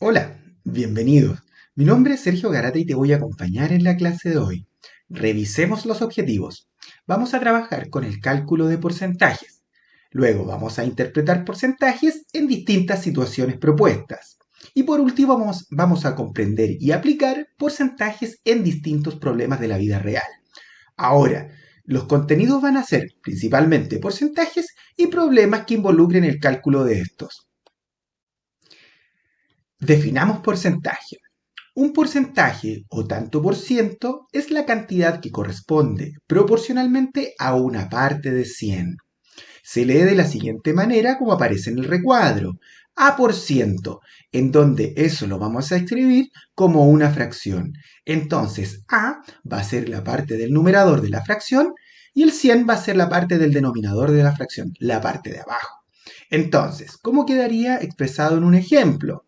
Hola, bienvenidos. Mi nombre es Sergio Garata y te voy a acompañar en la clase de hoy. Revisemos los objetivos. Vamos a trabajar con el cálculo de porcentajes. Luego vamos a interpretar porcentajes en distintas situaciones propuestas. Y por último vamos a comprender y aplicar porcentajes en distintos problemas de la vida real. Ahora, los contenidos van a ser principalmente porcentajes y problemas que involucren el cálculo de estos. Definamos porcentaje. Un porcentaje o tanto por ciento es la cantidad que corresponde proporcionalmente a una parte de 100. Se lee de la siguiente manera como aparece en el recuadro. A por ciento, en donde eso lo vamos a escribir como una fracción. Entonces, A va a ser la parte del numerador de la fracción y el 100 va a ser la parte del denominador de la fracción, la parte de abajo. Entonces, ¿cómo quedaría expresado en un ejemplo?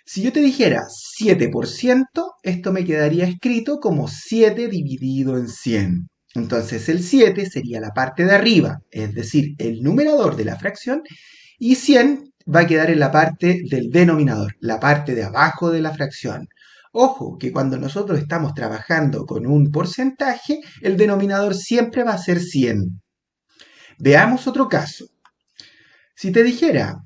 Si yo te dijera 7%, esto me quedaría escrito como 7 dividido en 100. Entonces el 7 sería la parte de arriba, es decir, el numerador de la fracción, y 100 va a quedar en la parte del denominador, la parte de abajo de la fracción. Ojo, que cuando nosotros estamos trabajando con un porcentaje, el denominador siempre va a ser 100. Veamos otro caso. Si te dijera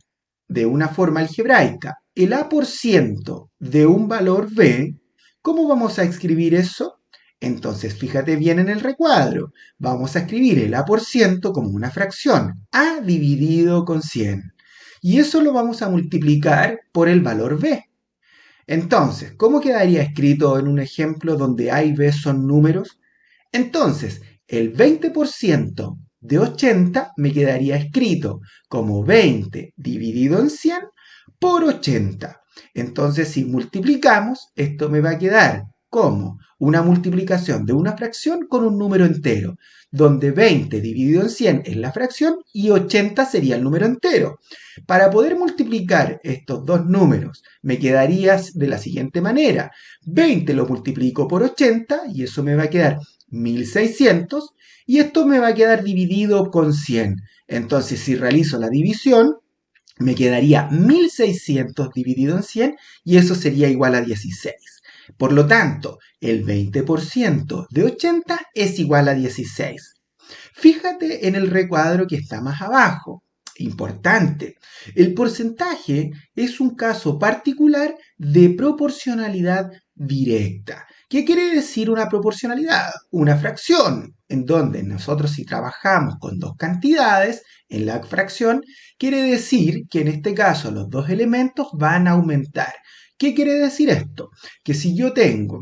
de una forma algebraica el A por ciento de un valor B, ¿cómo vamos a escribir eso? Entonces, fíjate bien en el recuadro. Vamos a escribir el A por ciento como una fracción, A dividido con 100. Y eso lo vamos a multiplicar por el valor B. Entonces, ¿cómo quedaría escrito en un ejemplo donde A y B son números? Entonces, el 20% de 80 me quedaría escrito como 20 dividido en 100 por 80. Entonces, si multiplicamos, esto me va a quedar como una multiplicación de una fracción con un número entero, donde 20 dividido en 100 es la fracción y 80 sería el número entero. Para poder multiplicar estos dos números, me quedaría de la siguiente manera. 20 lo multiplico por 80 y eso me va a quedar 1600 y esto me va a quedar dividido con 100. Entonces, si realizo la división, me quedaría 1600 dividido en 100 y eso sería igual a 16. Por lo tanto, el 20% de 80 es igual a 16. Fíjate en el recuadro que está más abajo. Importante. El porcentaje es un caso particular de proporcionalidad directa. ¿Qué quiere decir una proporcionalidad? Una fracción, en donde nosotros si trabajamos con dos cantidades en la fracción, quiere decir que en este caso los dos elementos van a aumentar. ¿Qué quiere decir esto? Que si yo tengo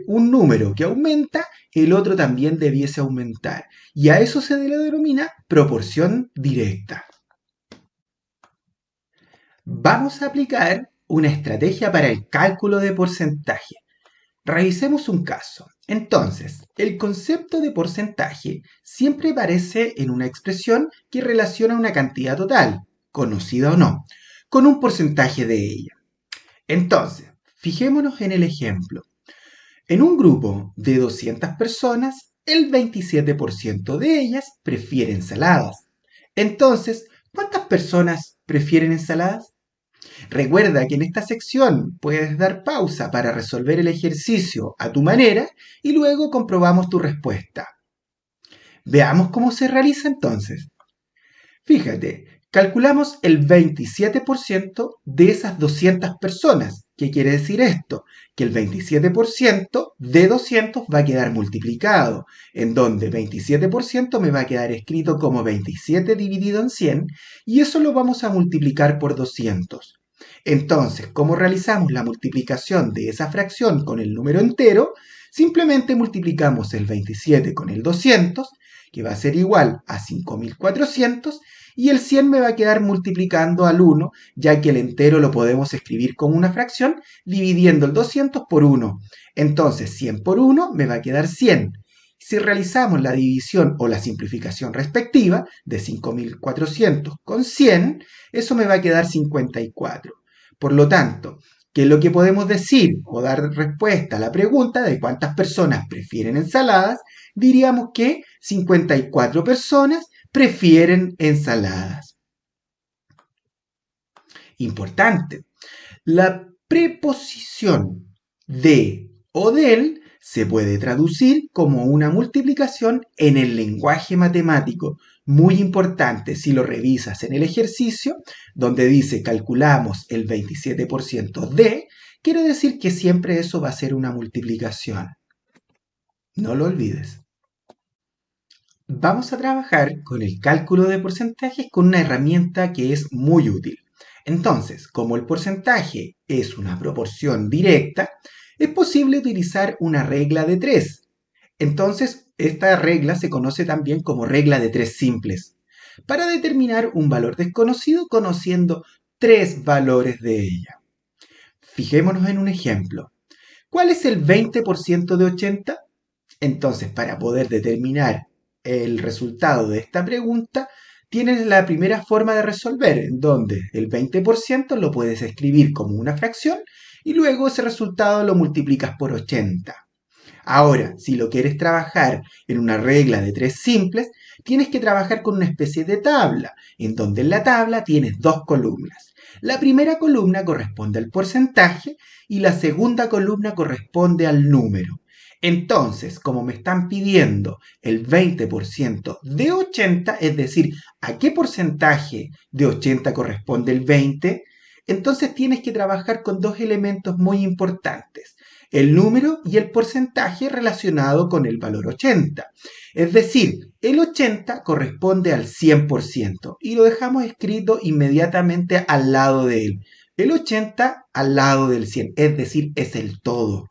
un número que aumenta, el otro también debiese aumentar. Y a eso se le denomina proporción directa. Vamos a aplicar una estrategia para el cálculo de porcentaje. Revisemos un caso. Entonces, el concepto de porcentaje siempre aparece en una expresión que relaciona una cantidad total, conocida o no, con un porcentaje de ella. Entonces, fijémonos en el ejemplo. En un grupo de 200 personas, el 27% de ellas prefiere ensaladas. Entonces, ¿cuántas personas prefieren ensaladas? Recuerda que en esta sección puedes dar pausa para resolver el ejercicio a tu manera y luego comprobamos tu respuesta. Veamos cómo se realiza entonces. Fíjate, calculamos el 27% de esas 200 personas. ¿Qué quiere decir esto? Que el 27% de 200 va a quedar multiplicado, en donde 27% me va a quedar escrito como 27 dividido en 100 y eso lo vamos a multiplicar por 200. Entonces, ¿cómo realizamos la multiplicación de esa fracción con el número entero? Simplemente multiplicamos el 27 con el 200, que va a ser igual a 5400, y el 100 me va a quedar multiplicando al 1, ya que el entero lo podemos escribir como una fracción, dividiendo el 200 por 1. Entonces, 100 por 1 me va a quedar 100. Si realizamos la división o la simplificación respectiva de 5400 con 100, eso me va a quedar 54. Por lo tanto, ¿qué es lo que podemos decir o dar respuesta a la pregunta de cuántas personas prefieren ensaladas? Diríamos que 54 personas prefieren ensaladas. Importante. La preposición de o del se puede traducir como una multiplicación en el lenguaje matemático. Muy importante si lo revisas en el ejercicio, donde dice calculamos el 27% de, quiere decir que siempre eso va a ser una multiplicación. No lo olvides. Vamos a trabajar con el cálculo de porcentajes con una herramienta que es muy útil. Entonces, como el porcentaje es una proporción directa, es posible utilizar una regla de 3. Entonces, esta regla se conoce también como regla de 3 simples, para determinar un valor desconocido conociendo 3 valores de ella. Fijémonos en un ejemplo. ¿Cuál es el 20% de 80? Entonces, para poder determinar el resultado de esta pregunta, tienes la primera forma de resolver, en donde el 20% lo puedes escribir como una fracción y luego ese resultado lo multiplicas por 80. Ahora, si lo quieres trabajar en una regla de 3 simples, tienes que trabajar con una especie de tabla, en donde en la tabla tienes dos columnas. La primera columna corresponde al porcentaje y la segunda columna corresponde al número. Entonces, como me están pidiendo el 20% de 80, es decir, ¿a qué porcentaje de 80 corresponde el 20? Entonces tienes que trabajar con dos elementos muy importantes: el número y el porcentaje relacionado con el valor 80. Es decir, el 80 corresponde al 100% y lo dejamos escrito inmediatamente al lado de él. El 80 al lado del 100, es decir, es el todo.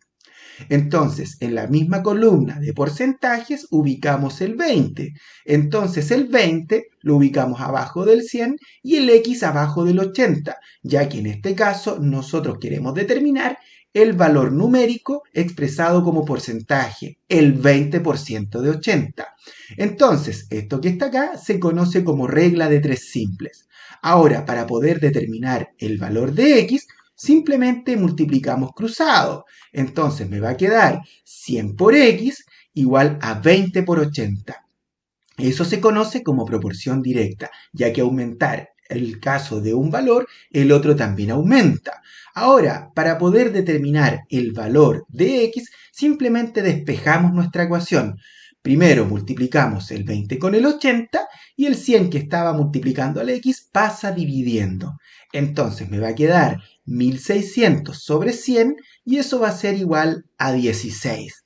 Entonces, en la misma columna de porcentajes ubicamos el 20. Entonces, el 20 lo ubicamos abajo del 100 y el X abajo del 80, ya que en este caso nosotros queremos determinar el valor numérico expresado como porcentaje, el 20% de 80. Entonces, esto que está acá se conoce como regla de 3 simples. Ahora, para poder determinar el valor de X, simplemente multiplicamos cruzado. Entonces me va a quedar 100 por X igual a 20 por 80. Eso se conoce como proporción directa, ya que aumentar el caso de un valor, el otro también aumenta. Ahora, para poder determinar el valor de X, simplemente despejamos nuestra ecuación. Primero multiplicamos el 20 con el 80 y el 100 que estaba multiplicando al X pasa dividiendo. Entonces me va a quedar 1600 sobre 100 y eso va a ser igual a 16.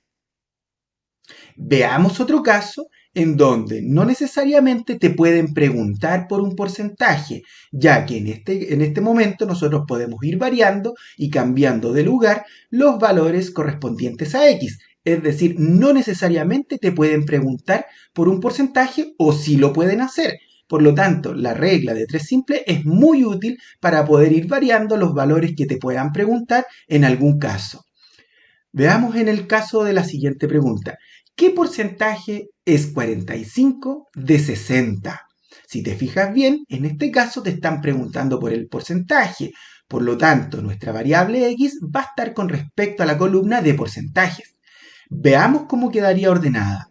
Veamos otro caso en donde no necesariamente te pueden preguntar por un porcentaje, ya que en este momento nosotros podemos ir variando y cambiando de lugar los valores correspondientes a X. Es decir, no necesariamente te pueden preguntar por un porcentaje o sí lo pueden hacer. Por lo tanto, la regla de 3 simple es muy útil para poder ir variando los valores que te puedan preguntar en algún caso. Veamos en el caso de la siguiente pregunta. ¿Qué porcentaje es 45 de 60? Si te fijas bien, en este caso te están preguntando por el porcentaje. Por lo tanto, nuestra variable X va a estar con respecto a la columna de porcentajes. Veamos cómo quedaría ordenada.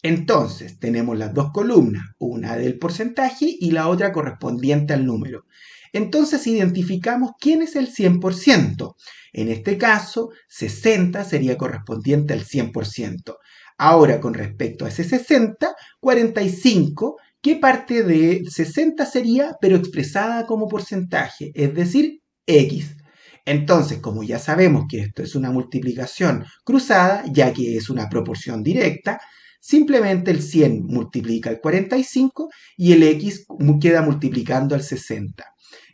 Entonces, tenemos las dos columnas, una del porcentaje y la otra correspondiente al número. Entonces, identificamos quién es el 100%. En este caso, 60 sería correspondiente al 100%. Ahora, con respecto a ese 60, 45, ¿qué parte de 60 sería, pero expresada como porcentaje? Es decir, X. Entonces, como ya sabemos que esto es una multiplicación cruzada, ya que es una proporción directa, simplemente el 100 multiplica el 45 y el X queda multiplicando al 60.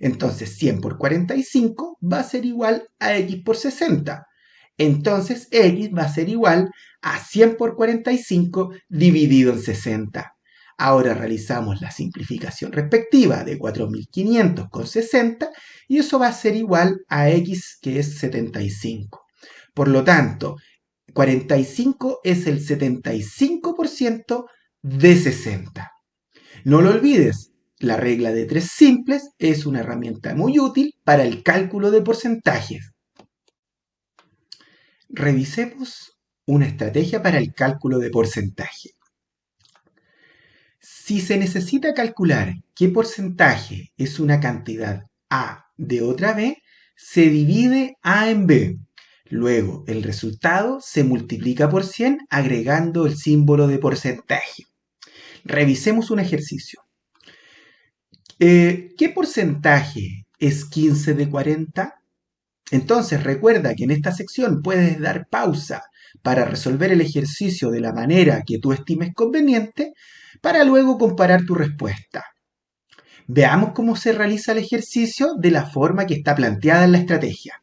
Entonces 100 por 45 va a ser igual a X por 60. Entonces X va a ser igual a 100 por 45 dividido en 60. Ahora realizamos la simplificación respectiva de 4500 con 60 y eso va a ser igual a X, que es 75. Por lo tanto, 45 es el 75% de 60. No lo olvides, la regla de 3 simples es una herramienta muy útil para el cálculo de porcentajes. Revisemos una estrategia para el cálculo de porcentaje. Si se necesita calcular qué porcentaje es una cantidad A de otra B, se divide A en B. Luego, el resultado se multiplica por 100 agregando el símbolo de porcentaje. Revisemos un ejercicio. ¿Qué porcentaje es 15 de 40? Entonces recuerda que en esta sección puedes dar pausa para resolver el ejercicio de la manera que tú estimes conveniente para luego comparar tu respuesta. Veamos cómo se realiza el ejercicio de la forma que está planteada en la estrategia.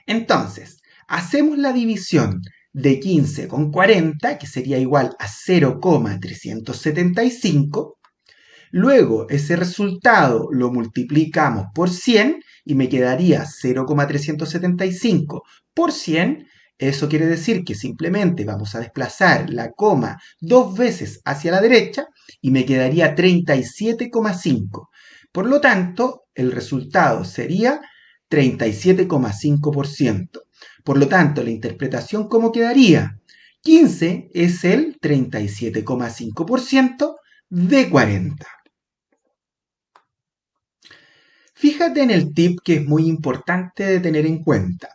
Entonces, hacemos la división de 15 con 40, que sería igual a 0,375. Luego, ese resultado lo multiplicamos por 100 y me quedaría 0,375 por 100. Eso quiere decir que simplemente vamos a desplazar la coma 2 veces hacia la derecha y me quedaría 37,5. Por lo tanto, el resultado sería 37,5%. Por lo tanto, la interpretación ¿cómo quedaría? 15 es el 37,5% de 40. Fíjate en el tip que es muy importante de tener en cuenta.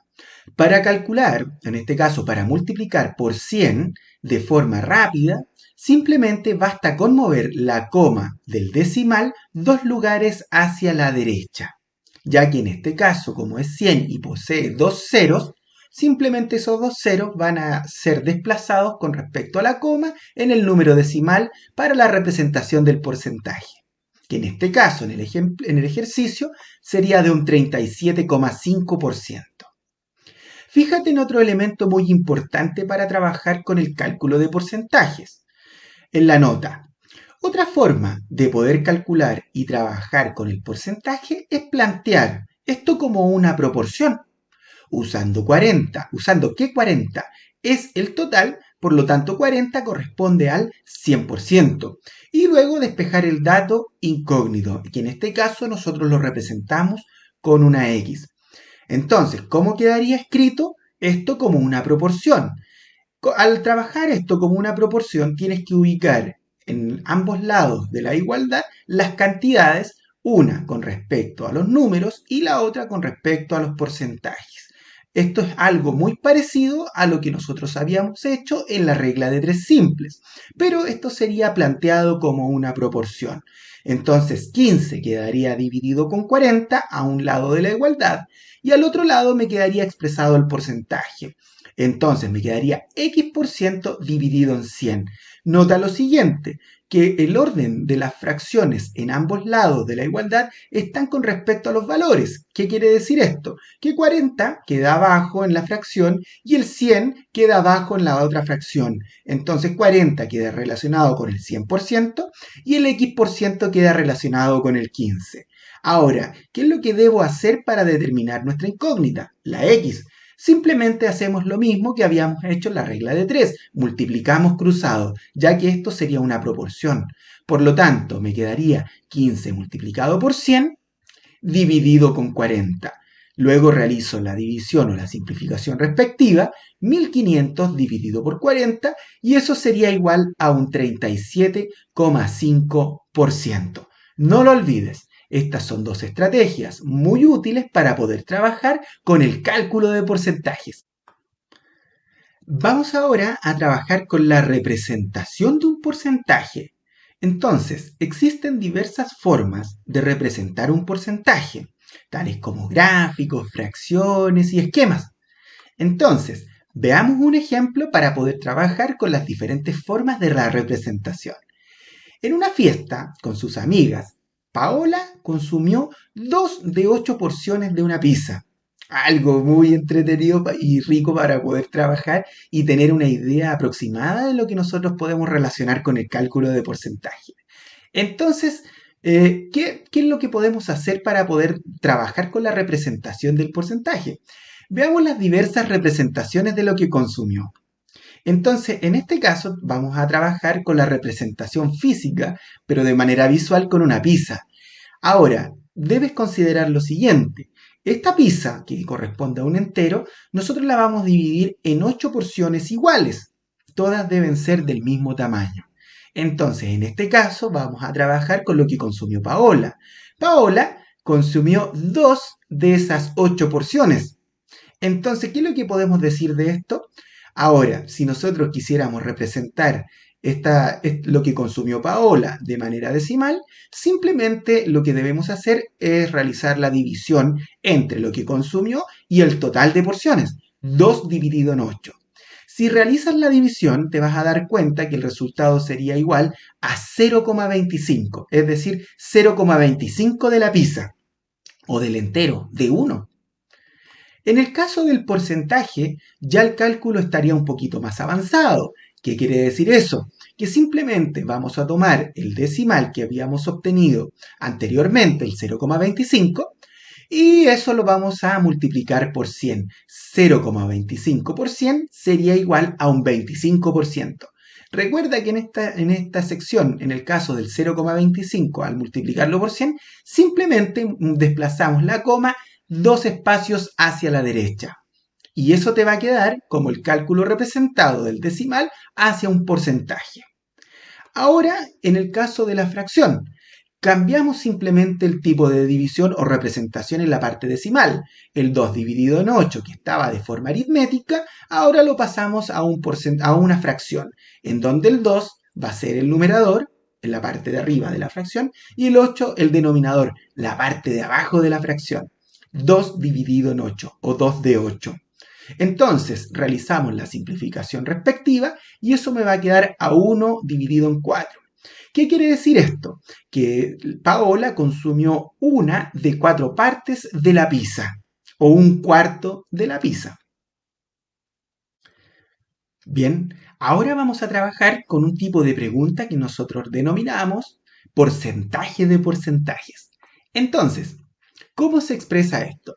Para calcular, en este caso para multiplicar por 100 de forma rápida, simplemente basta con mover la coma del decimal 2 lugares hacia la derecha, ya que en este caso, como es 100 y posee 2 ceros, simplemente esos 2 ceros van a ser desplazados con respecto a la coma en el número decimal para la representación del porcentaje, que en este caso, en el ejercicio, sería de un 37,5%. Fíjate en otro elemento muy importante para trabajar con el cálculo de porcentajes. En la nota. Otra forma de poder calcular y trabajar con el porcentaje es plantear esto como una proporción, usando 40, usando que 40 es el total, por lo tanto 40 corresponde al 100%. Y luego despejar el dato incógnito, que en este caso nosotros lo representamos con una X. Entonces, ¿cómo quedaría escrito esto como una proporción? Al trabajar esto como una proporción, tienes que ubicar en ambos lados de la igualdad las cantidades, una con respecto a los números y la otra con respecto a los porcentajes. Esto es algo muy parecido a lo que nosotros habíamos hecho en la regla de 3 simples, pero esto sería planteado como una proporción. Entonces 15 quedaría dividido con 40 a un lado de la igualdad y al otro lado me quedaría expresado el porcentaje. Entonces me quedaría X% dividido en 100. Nota lo siguiente, que el orden de las fracciones en ambos lados de la igualdad están con respecto a los valores. ¿Qué quiere decir esto? Que 40 queda abajo en la fracción y el 100 queda abajo en la otra fracción. Entonces 40 queda relacionado con el 100% y el X% queda relacionado con el 15%. Ahora, ¿qué es lo que debo hacer para determinar nuestra incógnita? La X. Simplemente hacemos lo mismo que habíamos hecho en la regla de 3, multiplicamos cruzado, ya que esto sería una proporción. Por lo tanto, me quedaría 15 multiplicado por 100 dividido con 40. Luego realizo la división o la simplificación respectiva, 1500 dividido por 40, y eso sería igual a un 37,5%. No lo olvides. Estas son dos estrategias muy útiles para poder trabajar con el cálculo de porcentajes. Vamos ahora a trabajar con la representación de un porcentaje. Entonces, existen diversas formas de representar un porcentaje, tales como gráficos, fracciones y esquemas. Entonces, veamos un ejemplo para poder trabajar con las diferentes formas de la representación. En una fiesta con sus amigas, Paola consumió 2 de 8 porciones de una pizza. Algo muy entretenido y rico para poder trabajar y tener una idea aproximada de lo que nosotros podemos relacionar con el cálculo de porcentaje. Entonces, ¿qué es lo que podemos hacer para poder trabajar con la representación del porcentaje? Veamos las diversas representaciones de lo que consumió. Entonces, en este caso vamos a trabajar con la representación física, pero de manera visual con una pizza. Ahora, debes considerar lo siguiente. Esta pizza, que corresponde a un entero, nosotros la vamos a dividir en 8 porciones iguales. Todas deben ser del mismo tamaño. Entonces, en este caso, vamos a trabajar con lo que consumió Paola. Paola consumió 2 de esas 8 porciones. Entonces, ¿qué es lo que podemos decir de esto? Ahora, si nosotros quisiéramos representar lo que consumió Paola de manera decimal, simplemente lo que debemos hacer es realizar la división entre lo que consumió y el total de porciones, 2 dividido en 8. Si realizas la división, te vas a dar cuenta que el resultado sería igual a 0,25, es decir, 0,25 de la pizza o del entero, de 1. En el caso del porcentaje, ya el cálculo estaría un poquito más avanzado. ¿Qué quiere decir eso? Que simplemente vamos a tomar el decimal que habíamos obtenido anteriormente, el 0,25, y eso lo vamos a multiplicar por 100. 0,25 por 100 sería igual a un 25%. Recuerda que en esta sección, en el caso del 0,25, al multiplicarlo por 100, simplemente desplazamos la coma 2 espacios hacia la derecha. Y eso te va a quedar como el cálculo representado del decimal hacia un porcentaje. Ahora, en el caso de la fracción, cambiamos simplemente el tipo de división o representación en la parte decimal. El 2 dividido en 8, que estaba de forma aritmética, ahora lo pasamos a una fracción, en donde el 2 va a ser el numerador, en la parte de arriba de la fracción, y el 8 el denominador, la parte de abajo de la fracción. 2 dividido en 8 o 2 de 8. Entonces realizamos la simplificación respectiva y eso me va a quedar a 1 dividido en 4. ¿Qué quiere decir esto? Que Paola consumió una de 4 partes de la pizza o un cuarto de la pizza. Bien, ahora vamos a trabajar con un tipo de pregunta que nosotros denominamos porcentaje de porcentajes. Entonces, ¿cómo se expresa esto?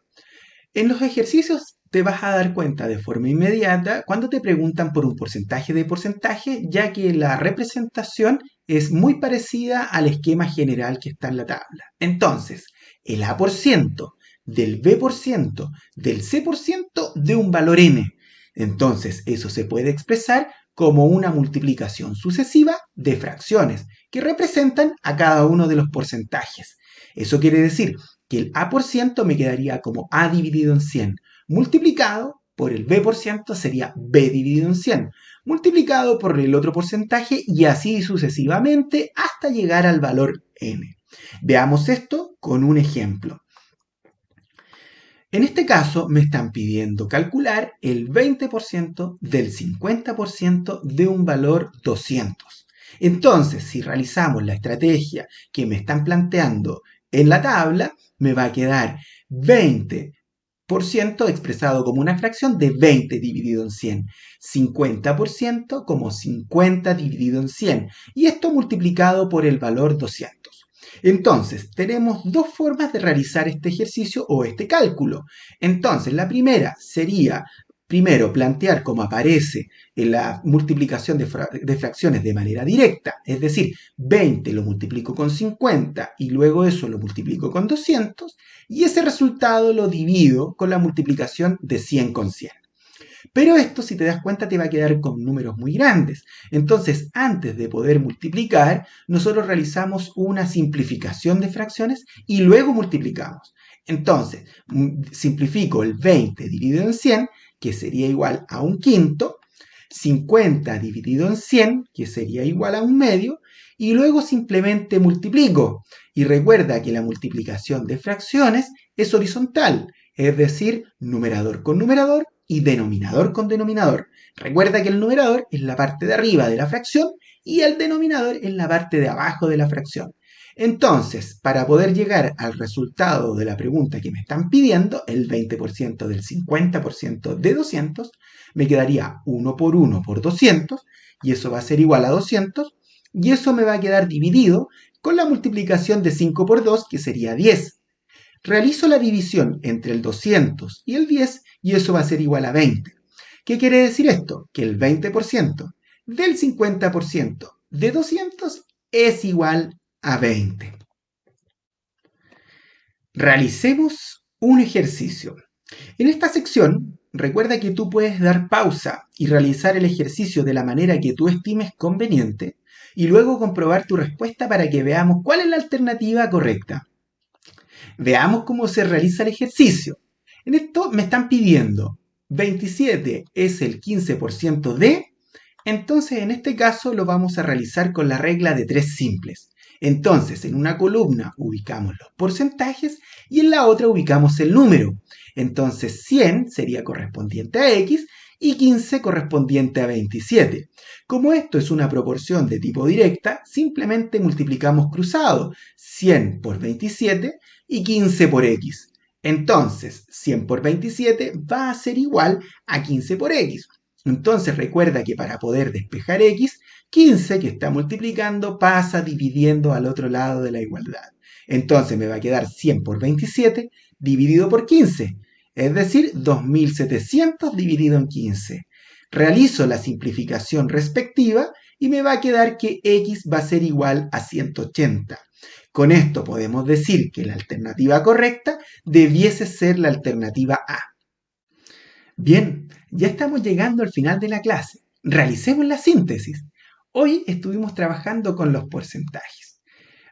En los ejercicios te vas a dar cuenta de forma inmediata cuando te preguntan por un porcentaje de porcentaje, ya que la representación es muy parecida al esquema general que está en la tabla. Entonces, el A por ciento del B por ciento del C por ciento de un valor n. Entonces, eso se puede expresar como una multiplicación sucesiva de fracciones que representan a cada uno de los porcentajes. Eso quiere decir que el A por ciento me quedaría como A dividido en 100, multiplicado por el B por ciento sería B dividido en 100, multiplicado por el otro porcentaje y así sucesivamente hasta llegar al valor n. Veamos esto con un ejemplo. En este caso me están pidiendo calcular el 20% del 50% de un valor 200. Entonces, si realizamos la estrategia que me están planteando en la tabla, me va a quedar 20% expresado como una fracción de 20 dividido en 100, 50% como 50 dividido en 100, y esto multiplicado por el valor 200. Entonces, tenemos dos formas de realizar este ejercicio o este cálculo. Entonces, la primera sería, primero, plantear cómo aparece en la multiplicación de fracciones de manera directa, es decir, 20 lo multiplico con 50 y luego eso lo multiplico con 200 y ese resultado lo divido con la multiplicación de 100 con 100. Pero esto, si te das cuenta, te va a quedar con números muy grandes. Entonces, antes de poder multiplicar, nosotros realizamos una simplificación de fracciones y luego multiplicamos. Entonces, simplifico el 20 dividido en 100, que sería igual a un quinto, 50 dividido en 100, que sería igual a un medio, y luego simplemente multiplico. Y recuerda que la multiplicación de fracciones es horizontal, es decir, numerador con numerador y denominador con denominador. Recuerda que el numerador es la parte de arriba de la fracción y el denominador es la parte de abajo de la fracción. Entonces, para poder llegar al resultado de la pregunta que me están pidiendo, el 20% del 50% de 200, me quedaría 1 por 1 por 200, y eso va a ser igual a 200, y eso me va a quedar dividido con la multiplicación de 5 por 2, que sería 10. Realizo la división entre el 200 y el 10 y eso va a ser igual a 20. ¿Qué quiere decir esto? Que el 20% del 50% de 200 es igual a 20. Realicemos un ejercicio. En esta sección, recuerda que tú puedes dar pausa y realizar el ejercicio de la manera que tú estimes conveniente y luego comprobar tu respuesta para que veamos cuál es la alternativa correcta. Veamos cómo se realiza el ejercicio. En esto me están pidiendo 27 es el 15% de, entonces en este caso lo vamos a realizar con la regla de tres simples. Entonces en una columna ubicamos los porcentajes y en la otra ubicamos el número. Entonces 100 sería correspondiente a X y 15 correspondiente a 27. Como esto es una proporción de tipo directa, simplemente multiplicamos cruzado 100 por 27 y 15 por X. Entonces 100 por 27 va a ser igual a 15 por X. Entonces recuerda que para poder despejar X, 15 que está multiplicando pasa dividiendo al otro lado de la igualdad. Entonces me va a quedar 100 por 27 dividido por 15, es decir, 2700 dividido en 15. Realizo la simplificación respectiva y me va a quedar que X va a ser igual a 180. Con esto podemos decir que la alternativa correcta debiese ser la alternativa A. Bien, ya estamos llegando al final de la clase. Realicemos la síntesis. Hoy estuvimos trabajando con los porcentajes.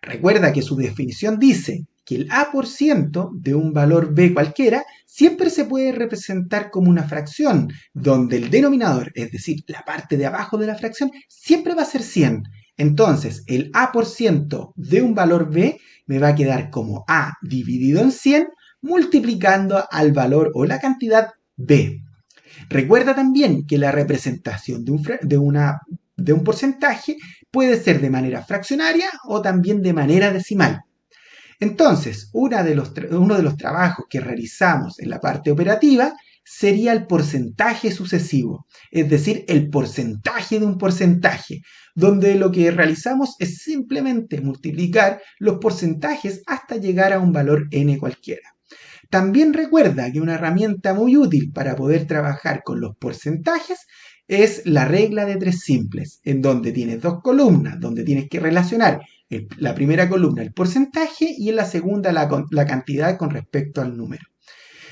Recuerda que su definición dice que el A% de un valor B cualquiera siempre se puede representar como una fracción, donde el denominador, es decir, la parte de abajo de la fracción, siempre va a ser 100. Entonces, el A% de un valor B me va a quedar como A dividido en 100, multiplicando al valor o la cantidad B. Recuerda también que la representación de un porcentaje puede ser de manera fraccionaria o también de manera decimal. Entonces, uno de los trabajos que realizamos en la parte operativa sería el porcentaje sucesivo, es decir, el porcentaje de un porcentaje, donde lo que realizamos es simplemente multiplicar los porcentajes hasta llegar a un valor n cualquiera. También recuerda que una herramienta muy útil para poder trabajar con los porcentajes es la regla de tres simples, en donde tienes dos columnas, donde tienes que relacionar la primera columna el porcentaje y en la segunda la cantidad con respecto al número.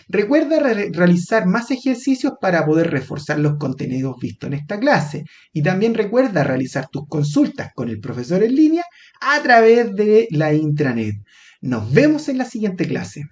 Recuerda realizar más ejercicios para poder reforzar los contenidos vistos en esta clase y también recuerda realizar tus consultas con el profesor en línea a través de la intranet. Nos vemos en la siguiente clase.